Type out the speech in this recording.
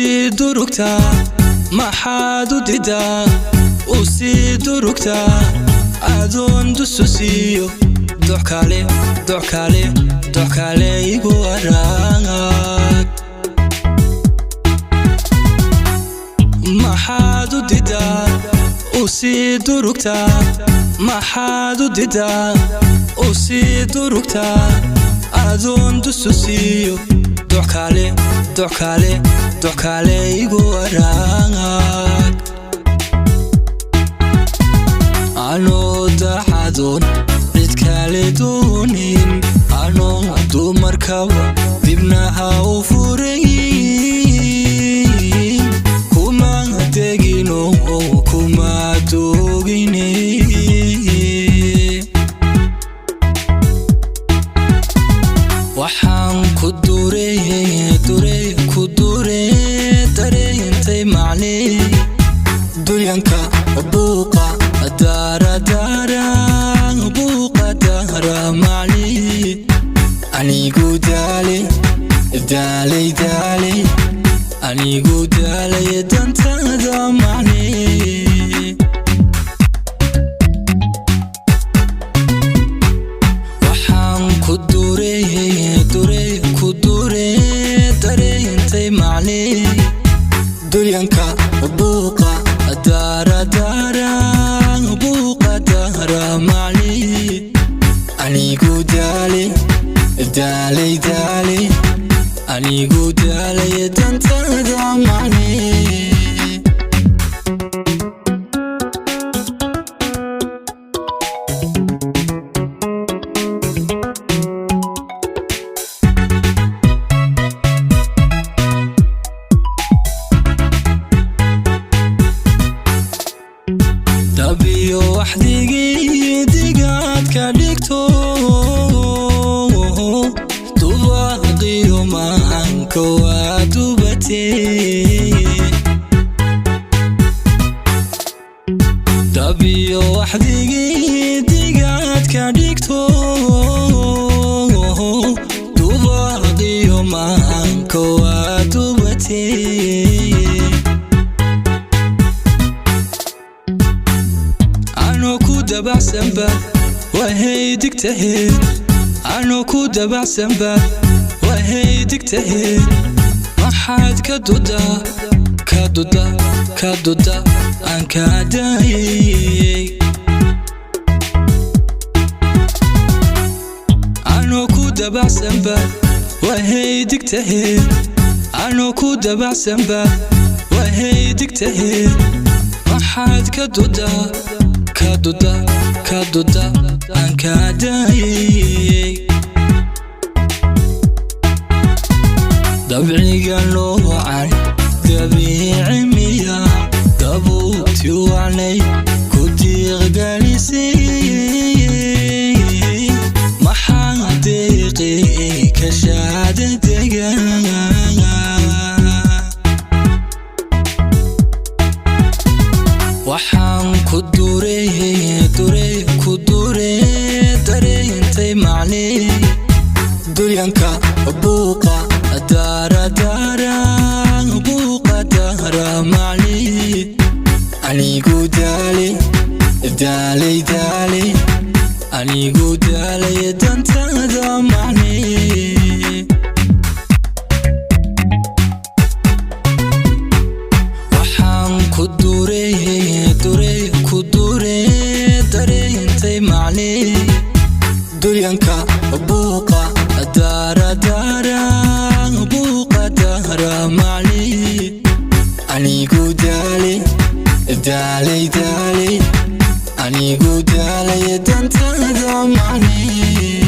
durugta maxaad u didaa sii durugta adoon dususiyo doc kale igu arag maxaad u didaa sii durugta maxaad u didaa sii durugta adoon dususiyo doc kale igu arag anoo daxadoon cid kale doonin anoo dumarkaba dibnaha u furayn kuma tegino kuma doogine waxaan ku dareentay macnee duryanka buuqa dara macnee anigu daalay anigu daalay dantada macnee waxaan ku dareentay macnee duryanka buuqa dara macnee anigu daalay anigu daalay dantada macnee dabiyo waxdigii digaad ka dhigto dubaqiyo maanka waa dubatee dabiyo waxdigii digaad ka dhigto dubaqiyo maanka waa dubatee dabacsanba wahay digtahay anoo ku dabacsanba wahay digtahay maxaad ka duda aan ka daayay anoo ku dabacsanba wahay digtahay anoo ku dabacsanba wahay digtahay maxaad ka duda aan ka daayay dabciga noocan dabiici miya dabuubti wacnay ku diiqgalisay maxaa deeqi ka shaada degan waxaan ku dareentay macnee duryanka buuqa dara macnee anigu daalay anigu daalay dantada macnee waxaan ku dareentay macnee duryanka buuqa dara macnee anigu daalay anigu daalay dantada macnee